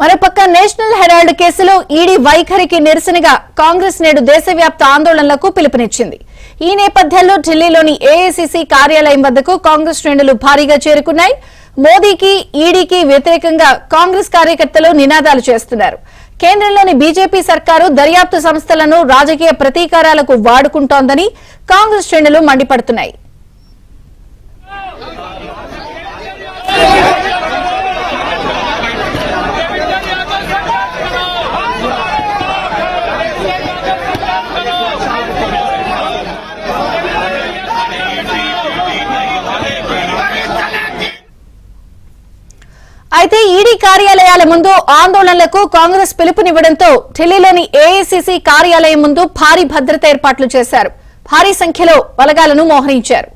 మరోపక్క national Herald కేసులో ED వైఖరికి నిరసనగా కాంగ్రెస్ నేడు దేశవ్యాప్త ఆందోళనలకు పిలుపునిచ్చింది. ఈ నేపథ్యంలో ఢిల్లీలోని ఏఐసీసీ కార్యాలయం వద్దకు కాంగ్రెస్ శ్రేణులు భారీగా చేరుకున్నాయి. మోదీకి ఈడీకి వ్యతిరేకంగా కాంగ్రెస్ కార్యకర్తలు నినాదాలు చేస్తున్నారు. కేంద్రంలోని బీజేపీ సర్కారు దర్యాప్తు సంస్థలను రాజకీయ ప్రతీకారాలకు వాడుకుంటోందని కాంగ్రెస్ శ్రేణులు మండిపడుతున్నాయి. అయితే ఈడీ కార్యాలయాల ముందు ఆందోళనలకు కాంగ్రెస్ పిలుపునివ్వడంతో ఢిల్లీలోని ఏఐసీసీ కార్యాలయం ముందు భారీ భద్రత ఏర్పాట్లు చేశారు. భారీ సంఖ్యలో బలగాలను మోహరించారు.